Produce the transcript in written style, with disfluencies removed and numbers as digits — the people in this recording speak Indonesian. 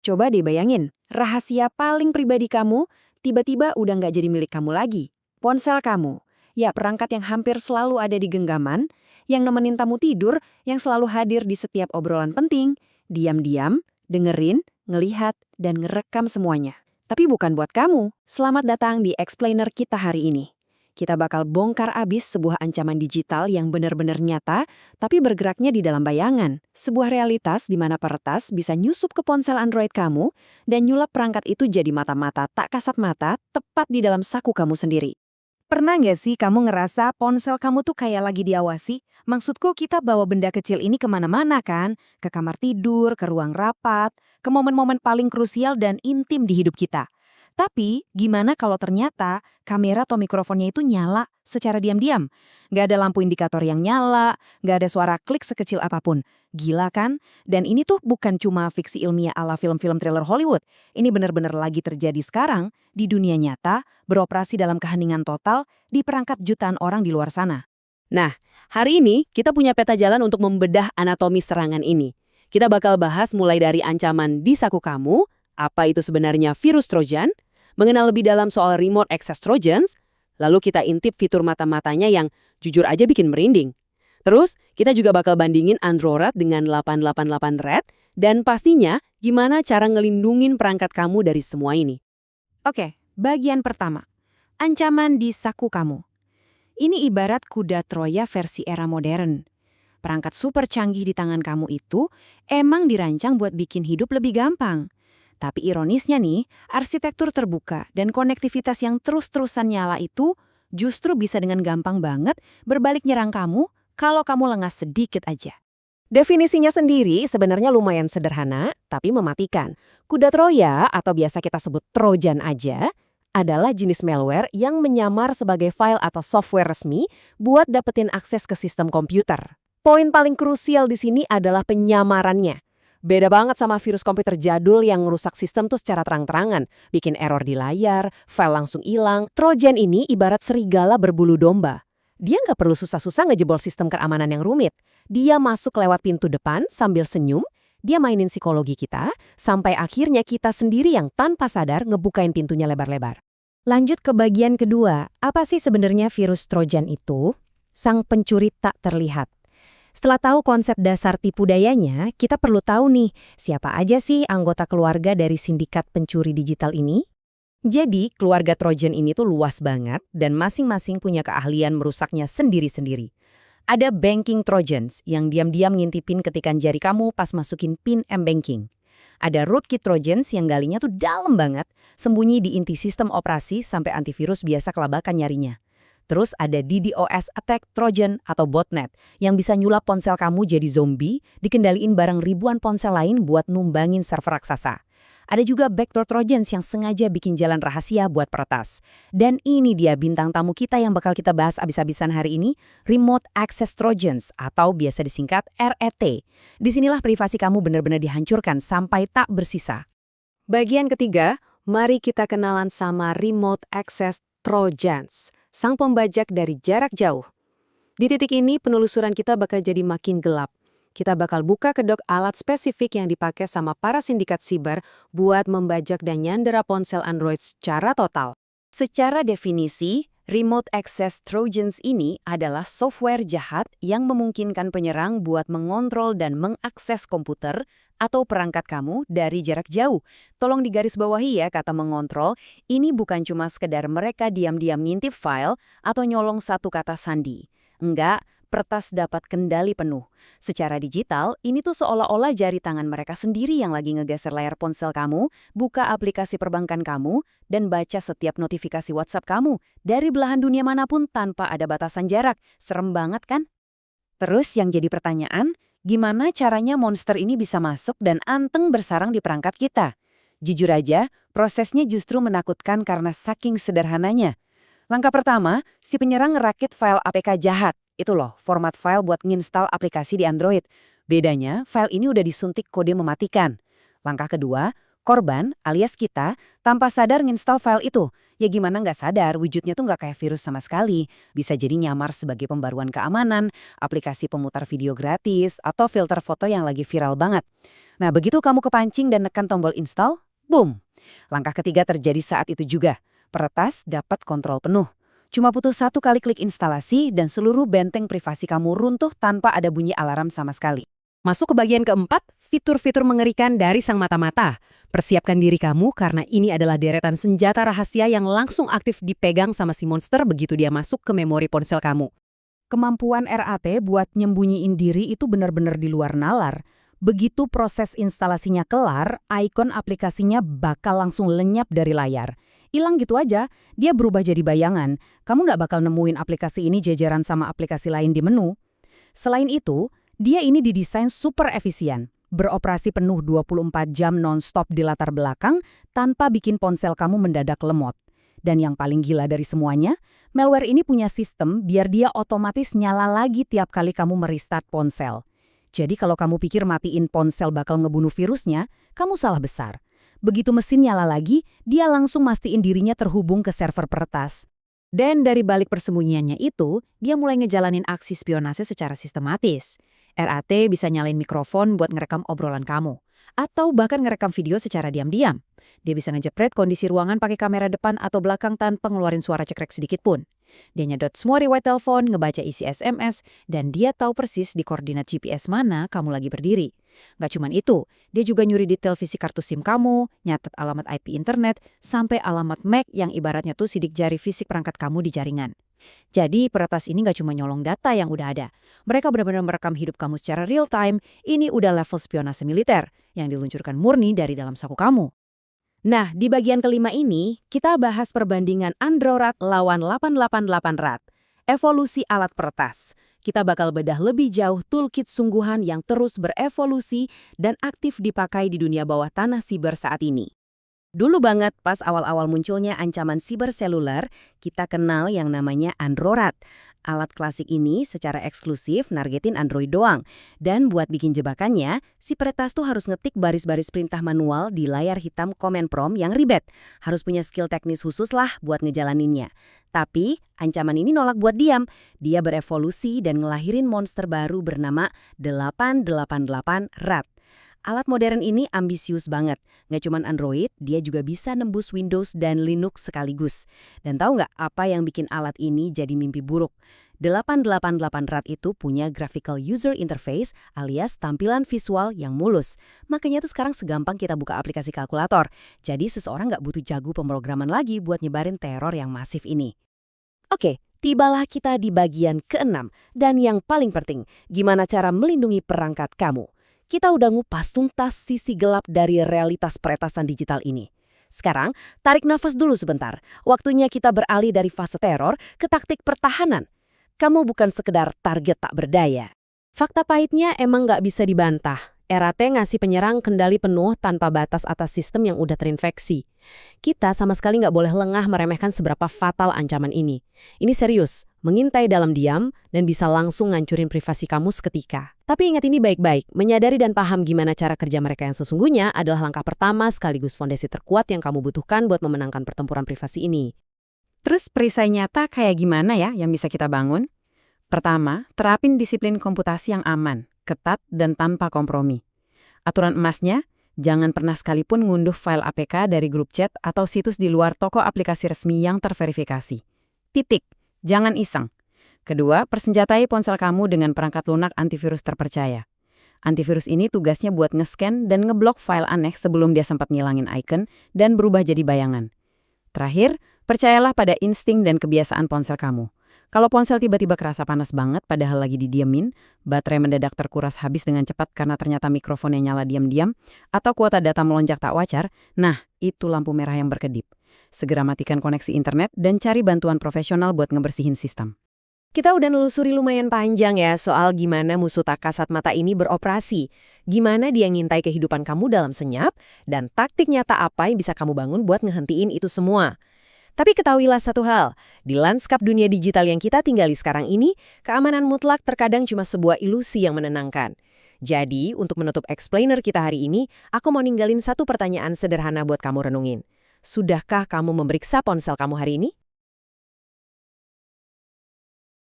Coba deh bayangin, rahasia paling pribadi kamu tiba-tiba udah nggak jadi milik kamu lagi. Ponsel kamu, ya perangkat yang hampir selalu ada di genggaman, yang nemenin tamu tidur, yang selalu hadir di setiap obrolan penting, diam-diam, dengerin, ngelihat, dan ngerekam semuanya. Tapi bukan buat kamu. Selamat datang di Explainer kita hari ini. Kita bakal bongkar abis sebuah ancaman digital yang benar-benar nyata, tapi bergeraknya di dalam bayangan. Sebuah realitas di mana peretas bisa nyusup ke ponsel Android kamu dan nyulap perangkat itu jadi mata-mata tak kasat mata tepat di dalam saku kamu sendiri. Pernah nggak sih kamu ngerasa ponsel kamu tuh kayak lagi diawasi? Maksudku kita bawa benda kecil ini kemana-mana kan? Ke kamar tidur, ke ruang rapat, ke momen-momen paling krusial dan intim di hidup kita. Tapi, gimana kalau ternyata kamera atau mikrofonnya itu nyala secara diam-diam? Nggak ada lampu indikator yang nyala, nggak ada suara klik sekecil apapun. Gila kan? Dan ini tuh bukan cuma fiksi ilmiah ala film-film thriller Hollywood. Ini benar-benar lagi terjadi sekarang di dunia nyata, beroperasi dalam keheningan total di perangkat jutaan orang di luar sana. Nah, hari ini kita punya peta jalan untuk membedah anatomi serangan ini. Kita bakal bahas mulai dari ancaman di saku kamu, apa itu sebenarnya virus Trojan, mengenal lebih dalam soal remote access Trojans, lalu kita intip fitur mata-matanya yang jujur aja bikin merinding. Terus, kita juga bakal bandingin Android dengan 888 Red, dan pastinya gimana cara ngelindungin perangkat kamu dari semua ini. Oke, bagian pertama. Ancaman di saku kamu. Ini ibarat kuda Troya versi era modern. Perangkat super canggih di tangan kamu itu emang dirancang buat bikin hidup lebih gampang. Tapi ironisnya nih, arsitektur terbuka dan konektivitas yang terus-terusan nyala itu justru bisa dengan gampang banget berbalik nyerang kamu kalau kamu lengah sedikit aja. Definisinya sendiri sebenarnya lumayan sederhana, tapi mematikan. Kuda Troya atau biasa kita sebut Trojan aja adalah jenis malware yang menyamar sebagai file atau software resmi buat dapetin akses ke sistem komputer. Poin paling krusial di sini adalah penyamarannya. Beda banget sama virus komputer jadul yang ngerusak sistem tuh secara terang-terangan, bikin error di layar, file langsung hilang. Trojan ini ibarat serigala berbulu domba. Dia nggak perlu susah-susah ngejebol sistem keamanan yang rumit. Dia masuk lewat pintu depan sambil senyum, dia mainin psikologi kita, sampai akhirnya kita sendiri yang tanpa sadar ngebukain pintunya lebar-lebar. Lanjut ke bagian kedua, apa sih sebenarnya virus Trojan itu? Sang pencuri tak terlihat. Setelah tahu konsep dasar tipu dayanya, kita perlu tahu nih, siapa aja sih anggota keluarga dari sindikat pencuri digital ini? Jadi, keluarga Trojan ini tuh luas banget dan masing-masing punya keahlian merusaknya sendiri-sendiri. Ada banking Trojans yang diam-diam ngintipin ketikan jari kamu pas masukin PIN M-Banking. Ada rootkit Trojans yang galinya tuh dalam banget, sembunyi di inti sistem operasi sampai antivirus biasa kelabakan nyarinya. Terus ada DDoS Attack Trojan atau botnet yang bisa nyulap ponsel kamu jadi zombie, dikendaliin bareng ribuan ponsel lain buat numbangin server raksasa. Ada juga backdoor Trojans yang sengaja bikin jalan rahasia buat peretas. Dan ini dia bintang tamu kita yang bakal kita bahas abis-abisan hari ini, Remote Access Trojans atau biasa disingkat RAT. Disinilah privasi kamu benar-benar dihancurkan sampai tak bersisa. Bagian ketiga, mari kita kenalan sama Remote Access Trojans, sang pembajak dari jarak jauh. Di titik ini, penelusuran kita bakal jadi makin gelap. Kita bakal buka kedok alat spesifik yang dipakai sama para sindikat siber buat membajak dan nyandera ponsel Android secara total. Secara definisi, Remote Access Trojans ini adalah software jahat yang memungkinkan penyerang buat mengontrol dan mengakses komputer atau perangkat kamu dari jarak jauh. Tolong digarisbawahi ya kata mengontrol, ini bukan cuma sekedar mereka diam-diam ngintip file atau nyolong satu kata sandi. Enggak, peretas dapat kendali penuh. Secara digital, ini tuh seolah-olah jari tangan mereka sendiri yang lagi ngegeser layar ponsel kamu, buka aplikasi perbankan kamu, dan baca setiap notifikasi WhatsApp kamu dari belahan dunia manapun tanpa ada batasan jarak. Serem banget kan? Terus yang jadi pertanyaan, gimana caranya monster ini bisa masuk dan anteng bersarang di perangkat kita? Jujur aja, prosesnya justru menakutkan karena saking sederhananya. Langkah pertama, si penyerang ngerakit file APK jahat. Itu loh, format file buat nginstal aplikasi di Android. Bedanya, file ini udah disuntik kode mematikan. Langkah kedua, Korban, alias kita, tanpa sadar nginstal file itu. Ya gimana nggak sadar, wujudnya tuh nggak kayak virus sama sekali. Bisa jadi nyamar sebagai pembaruan keamanan, aplikasi pemutar video gratis, atau filter foto yang lagi viral banget. Nah, begitu kamu kepancing dan nekan tombol install, boom! Langkah ketiga terjadi saat itu juga. Peretas dapat kontrol penuh. Cuma butuh satu kali klik instalasi dan seluruh benteng privasi kamu runtuh tanpa ada bunyi alarm sama sekali. Masuk ke bagian keempat, fitur-fitur mengerikan dari sang mata-mata. Persiapkan diri kamu karena ini adalah deretan senjata rahasia yang langsung aktif dipegang sama si monster begitu dia masuk ke memori ponsel kamu. Kemampuan RAT buat nyembunyiin diri itu benar-benar di luar nalar. Begitu proses instalasinya kelar, ikon aplikasinya bakal langsung lenyap dari layar. Hilang gitu aja, dia berubah jadi bayangan. Kamu nggak bakal nemuin aplikasi ini jajaran sama aplikasi lain di menu. Selain itu, dia ini didesain super efisien, beroperasi penuh 24 jam non-stop di latar belakang tanpa bikin ponsel kamu mendadak lemot. Dan yang paling gila dari semuanya, malware ini punya sistem biar dia otomatis nyala lagi tiap kali kamu merestart ponsel. Jadi kalau kamu pikir matiin ponsel bakal ngebunuh virusnya, kamu salah besar. Begitu mesin nyala lagi, dia langsung mastiin dirinya terhubung ke server peretas. Dan dari balik persembunyiannya itu, dia mulai ngejalanin aksi spionase secara sistematis. RAT bisa nyalain mikrofon buat ngerekam obrolan kamu. Atau bahkan ngerekam video secara diam-diam. Dia bisa ngejepret kondisi ruangan pakai kamera depan atau belakang tanpa ngeluarin suara cekrek sedikit pun. Dia nyedot semua riwayat telepon, ngebaca isi SMS, dan dia tahu persis di koordinat GPS mana kamu lagi berdiri. Gak cuman itu, dia juga nyuri detail visi kartu SIM kamu, nyatet alamat IP internet, sampai alamat MAC yang ibaratnya tuh sidik jari fisik perangkat kamu di jaringan. Jadi peretas ini gak cuma nyolong data yang udah ada. Mereka benar-benar merekam hidup kamu secara real time. Ini udah level spionase militer yang diluncurkan murni dari dalam saku kamu. Nah, di bagian kelima ini, kita bahas perbandingan Androrat lawan 888 RAT. Evolusi alat peretas. Kita bakal bedah lebih jauh toolkit sungguhan yang terus berevolusi dan aktif dipakai di dunia bawah tanah siber saat ini. Dulu banget pas awal-awal munculnya ancaman siber seluler, kita kenal yang namanya Androrat. Alat klasik ini secara eksklusif nargetin Android doang. Dan buat bikin jebakannya, si peretas tuh harus ngetik baris-baris perintah manual di layar hitam command prompt yang ribet. Harus punya skill teknis khusus lah buat ngejalaninnya. Tapi, ancaman ini nolak buat diam. Dia berevolusi dan ngelahirin monster baru bernama 888 RAT. Alat modern ini ambisius banget. Nggak cuma Android, dia juga bisa nembus Windows dan Linux sekaligus. Dan tahu nggak apa yang bikin alat ini jadi mimpi buruk? 888 RAT itu punya graphical user interface alias tampilan visual yang mulus. Makanya tuh sekarang segampang kita buka aplikasi kalkulator. Jadi seseorang nggak butuh jago pemrograman lagi buat nyebarin teror yang masif ini. Oke, tibalah kita di bagian keenam. Dan yang paling penting, gimana cara melindungi perangkat kamu? Kita udah ngupas tuntas sisi gelap dari realitas peretasan digital ini. Sekarang, tarik nafas dulu sebentar. Waktunya kita beralih dari fase teror ke taktik pertahanan. Kamu bukan sekedar target tak berdaya. Fakta pahitnya emang nggak bisa dibantah. RAT ngasih penyerang kendali penuh tanpa batas atas sistem yang udah terinfeksi. Kita sama sekali nggak boleh lengah meremehkan seberapa fatal ancaman ini. Ini serius, mengintai dalam diam, dan bisa langsung ngancurin privasi kamu seketika. Tapi ingat ini baik-baik, menyadari dan paham gimana cara kerja mereka yang sesungguhnya adalah langkah pertama sekaligus fondasi terkuat yang kamu butuhkan buat memenangkan pertempuran privasi ini. Terus perisai nyata kayak gimana ya yang bisa kita bangun? Pertama, terapin disiplin komputasi yang aman, ketat, dan tanpa kompromi. Aturan emasnya, jangan pernah sekalipun ngunduh file APK dari grup chat atau situs di luar toko aplikasi resmi yang terverifikasi. Titik, jangan iseng. Kedua, persenjatai ponsel kamu dengan perangkat lunak antivirus terpercaya. Antivirus ini tugasnya buat nge-scan dan ngeblok file aneh sebelum dia sempat ngilangin icon dan berubah jadi bayangan. Terakhir, percayalah pada insting dan kebiasaan ponsel kamu. Kalau ponsel tiba-tiba kerasa panas banget padahal lagi didiemin, baterai mendadak terkuras habis dengan cepat karena ternyata mikrofonnya nyala diam-diam, atau kuota data melonjak tak wajar, nah itu lampu merah yang berkedip. Segera matikan koneksi internet dan cari bantuan profesional buat ngebersihin sistem. Kita udah nelusuri lumayan panjang ya soal gimana musuh tak kasat mata ini beroperasi, gimana dia ngintai kehidupan kamu dalam senyap, dan taktik nyata apa yang bisa kamu bangun buat ngehentiin itu semua. Tapi ketahuilah satu hal, di lanskap dunia digital yang kita tinggali sekarang ini, keamanan mutlak terkadang cuma sebuah ilusi yang menenangkan. Jadi, untuk menutup explainer kita hari ini, aku mau ninggalin satu pertanyaan sederhana buat kamu renungin. Sudahkah kamu memeriksa ponsel kamu hari ini?